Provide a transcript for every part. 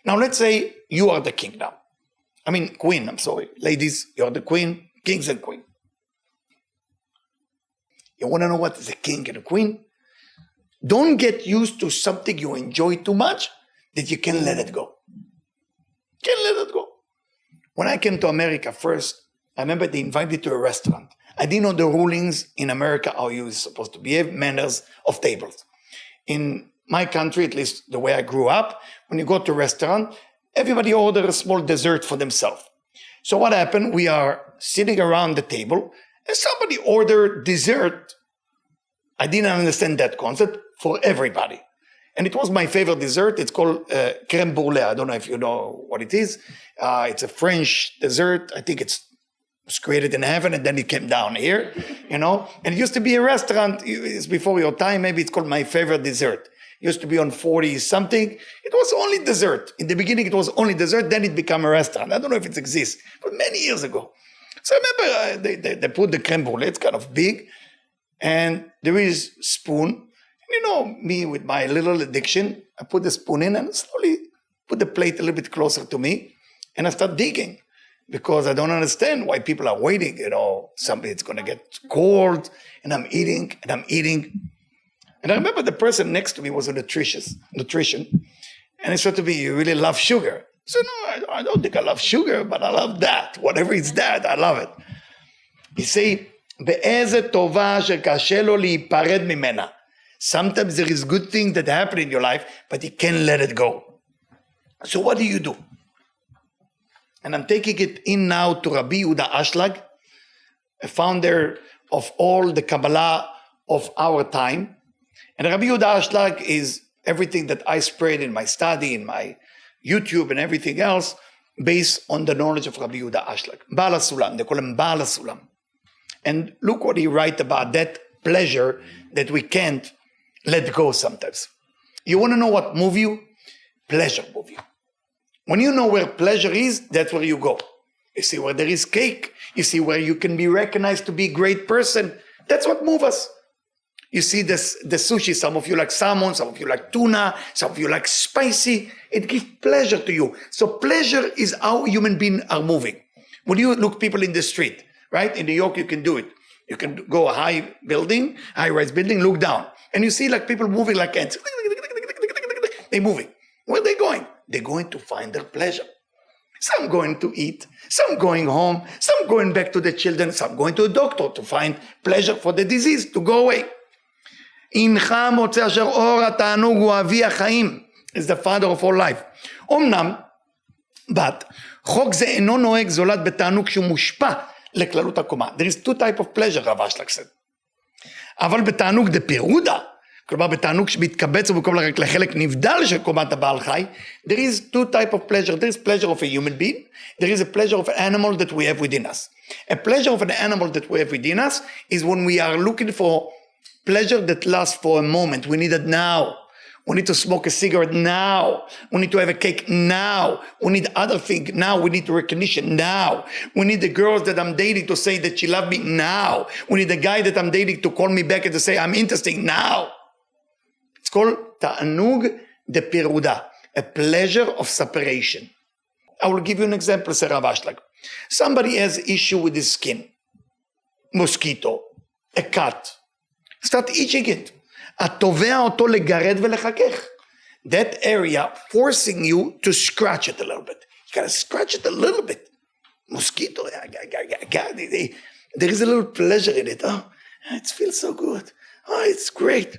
Now let's say you are the king now. I mean, queen, I'm sorry. Ladies, you're the queen, kings and queen. You want to know what is a king and a queen? Don't get used to something you enjoy too much that you can't let it go. Can't let it go. When I came to America first, I remember they invited me to a restaurant. I didn't know the rulings in America, how you're supposed to behave, manners of tables. In my country, at least the way I grew up, when you go to a restaurant, everybody orders a small dessert for themselves. So what happened? We are sitting around the table, and somebody ordered dessert. I didn't understand that concept, for everybody. And it was my favorite dessert. It's called crème brûlée. I don't know if you know what it is. It's a French dessert. I think it was created in heaven and then it came down here, you know. And it used to be a restaurant. It's before your time. Maybe it's called my favorite dessert. It used to be on 40-something. It was only dessert. In the beginning, it was only dessert. Then it became a restaurant. I don't know if it exists, but many years ago. So I remember they put the crème brûlée. It's kind of big. And there is spoon. You know, me with my little addiction, I put the spoon in and slowly put the plate a little bit closer to me. And I start digging because I don't understand why people are waiting. You know, somebody's going to get cold and I'm eating and I'm eating. And I remember the person next to me was a nutrition. And he said to me, you really love sugar? I said, no, I don't think I love sugar, but I love that. Whatever it's that, I love it. He said, באיזה טובה שקשה לו להיפרד ממנה. Sometimes there is good things that happen in your life, but you can't let it go. So what do? And I'm taking it in now to Rabbi Yehuda Ashlag, a founder of all the Kabbalah of our time. And Rabbi Yehuda Ashlag is everything that I spread in my study, in my YouTube and everything else, based on the knowledge of Rabbi Yehuda Ashlag. Baal HaSulam, they call him Baal HaSulam. And look what he writes about that pleasure that we can't let go sometimes. You want to know what moves you? Pleasure moves you. When you know where pleasure is, that's where you go. You see where there is cake. You see where you can be recognized to be a great person. That's what moves us. You see the sushi. Some of you like salmon, some of you like tuna, some of you like spicy. It gives pleasure to you. So pleasure is how human beings are moving. When you look people in the street, right? In New York, you can do it. You can go a high-rise building, look down. And you see like people moving like ants. They're moving. Where are they going? They're going to find their pleasure. Some going to eat, some going home, some going back to the children, some going to a doctor to find pleasure for the disease to go away. אינך מוצא אשר אור התענוג הוא אבי החיים. Is the father of all life. אמנם, but, חוק זה אינו נוהג זולת בתענוג שהוא מושפע לכללות הקומה. There is two types of pleasure, רב אשלג said. אבל בתענוג דפירודה, כלומר בתענוג שמתקבץ ובמקום רק לחלק נבדל של קומת הבעל חי, there is two types of pleasure. There is pleasure of a human being. There is a pleasure of an animal that we have within us. A pleasure of an animal that we have within us is when we are looking for pleasure that lasts for a moment. We need it now. We need to smoke a cigarette now. We need to have a cake now. We need other things now. We need recognition now. We need the girls that I'm dating to say that she loves me now. We need the guy that I'm dating to call me back and to say I'm interesting now. It's called ta'anug de piruda, a pleasure of separation. I will give you an example, Sir Rav Ashlag. Somebody has issue with his skin. Mosquito, a cat. Start itching it. התובע אותו לגרד ולחכך. That area forcing you to scratch it a little bit. You gotta scratch it a little bit. Mosquito, there is a little pleasure in it. Oh, it feels so good. Oh, it's great.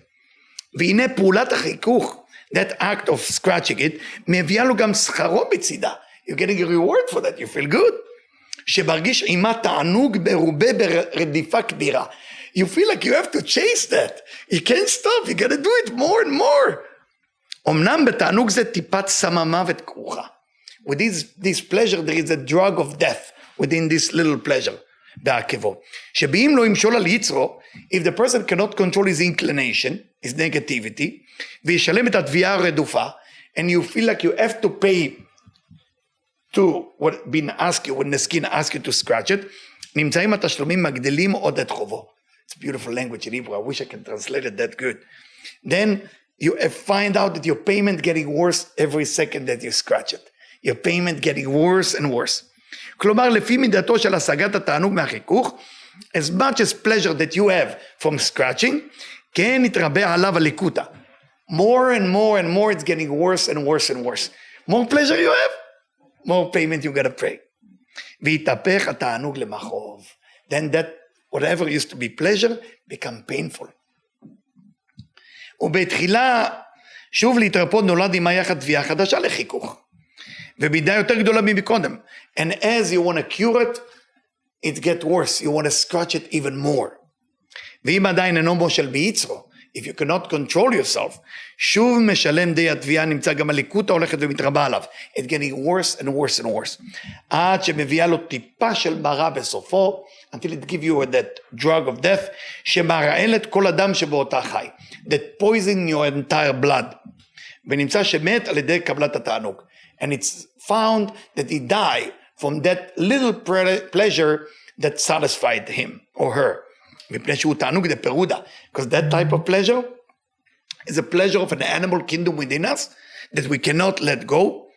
והנה פעולת החיכוך, that act of scratching it, מביאה לו גם שכרו בצידה. You're getting a reward for that, you feel good. שברגש עימה תענוג ברובה ברדיפה כבירה. You feel like you have to chase that. You can't stop. You got to do it more and more. אמנם בתענוג זה טיפת סממה ותכרוכה. With this pleasure, there is a drug of death within this little pleasure. בעקבו. שבאים לו ימשול על יצרו, if the person cannot control his inclination, his negativity, וישלם את התביעה הרדופה, and you feel like you have to pay to what been asked you, when the skin asks you to scratch it, נמצאים התשלומים מגדילים עוד את חובו. It's beautiful language in Hebrew. I wish I can translate it that good. Then you find out that your payment getting worse every second that you scratch it. Your payment getting worse and worse. כלומר, לפי מידתו של השגת התענוג מהחיכוך, as much as pleasure that you have from scratching, כן יתרבה עליו הליקוטה. More and more and more, it's getting worse and worse and worse. More pleasure you have, more payment you gotta pay. ויתהפך התענוג למכאוב. Then that, whatever used to be pleasure, become painful. ובתחילה, שוב להתרפות נולד עם היחד תביעה חדשה לחיכוך. ובידה יותר גדולה מקודם. And as you want to cure it, it gets worse. You want to scratch it even more. ואם עדיין אינו מושל ביצרו, if you cannot control yourself, שוב משלם די התביעה, נמצא גם הליקוטה הולכת ומתרבה עליו. It's getting worse and worse and worse. עד שמביאה לו טיפה של מרה בסופו, until it give you that drug of death, שמרעלת כל אדם שבאותה חי. That poison your entire blood. ונמצא שמת על ידי קבלת התענוג. And it's found that he died from that little pleasure that satisfied him or her. מפני שהוא תענוג דפירודה. Because that type of pleasure is a pleasure of an animal kingdom within us that we cannot let go.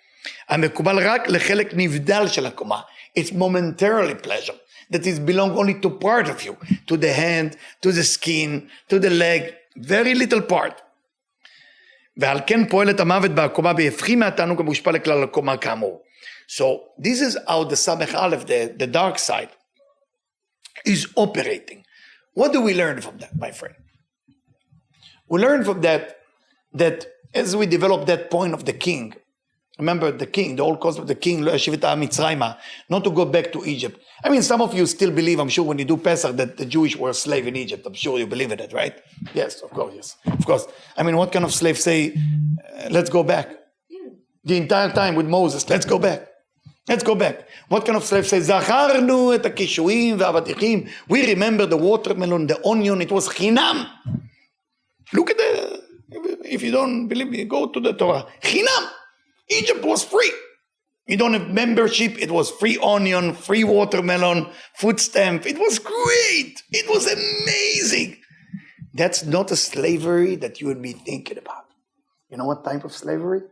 המקובל רק לחלק נבדל של הקומה. It's momentarily pleasure that is belong only to part of you, to the hand, to the skin, to the leg, very little part. ועל כן פועלת המוות בעקומה בהפכים מהתענוג המושפע לכלל הקומה כאמור. So this is how the Samech Aleph, the dark side, is operating. What do we learn from that, my friend? We learn from that as we develop that point of the king, remember the king, the old concept of the king, not to go back to Egypt. I mean, some of you still believe, I'm sure when you do Pesach, that the Jewish were a slave in Egypt. I'm sure you believe in it, right? Yes, of course, yes. Of course. I mean, what kind of slave say, let's go back? The entire time with Moses, let's go back. Let's go back. What kind of slave says, זכרנו את הקישואים והאבטיחים. We remember the watermelon, the onion, it was חינם. Look at the, if you don't believe me, go to the Torah. חינם. Egypt was free. You don't have membership. It was free onion, free watermelon, food stamp. It was great. It was amazing. That's not a slavery that you would be thinking about. You know what type of slavery?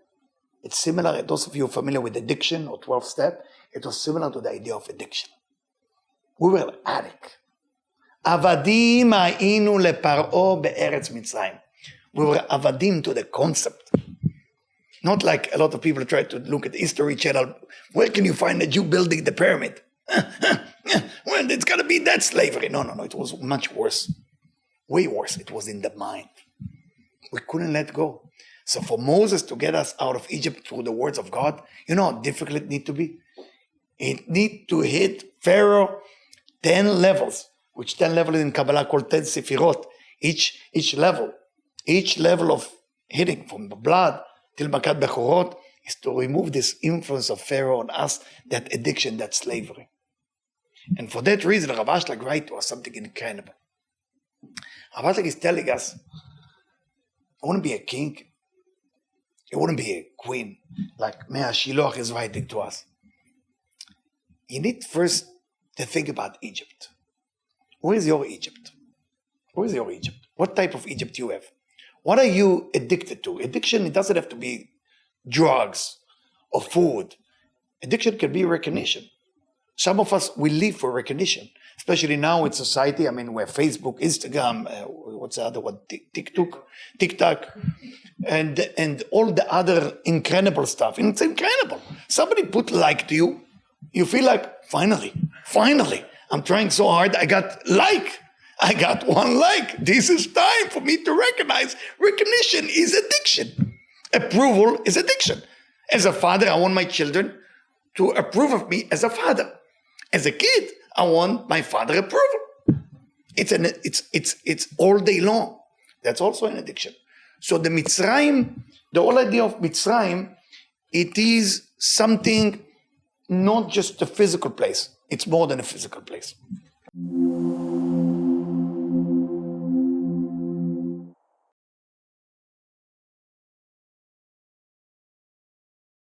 It's similar, those of you familiar with addiction or 12-step, it was similar to the idea of addiction. We were addict. עבדים היינו לפרעה בארץ מצרים. We were עבדים to the concept. Not like a lot of people try to look at the History Channel. Where can you find a Jew building the pyramid? Well, it's got to be that slavery. No. It was much worse. Way worse. It was in the mind. We couldn't let go. So for Moses to get us out of Egypt through the words of God, you know how difficult it need to be? It need to hit Pharaoh 10 levels, which 10 levels in Kabbalah called 10 Sefirot. Each level of hitting from the blood till Makat Bechorot is to remove this influence of Pharaoh on us, that addiction, that slavery. And for that reason, Rav Ashlag writes to us something incredible. Rav Ashlag is telling us, I want to be a king. You wouldn't be a queen, like Mea Shiloach is writing to us. You need first to think about Egypt. Where is your Egypt? Where is your Egypt? What type of Egypt you have? What are you addicted to? Addiction, it doesn't have to be drugs or food. Addiction can be recognition. Some of us, we live for recognition, especially now in society. I mean, we have Facebook, Instagram, what's the other one? TikTok. And all the other incredible stuff. And it's incredible. Somebody put like to you, you feel like, finally, I'm trying so hard, I got one like. This is time for me to recognize. Recognition is addiction. Approval is addiction. As a father, I want my children to approve of me as a father. As a kid, I want my father approval. It's all day long. That's also an addiction. So the Mitzrayim, the whole idea of Mitzrayim, it is something, not just a physical place. It's more than a physical place.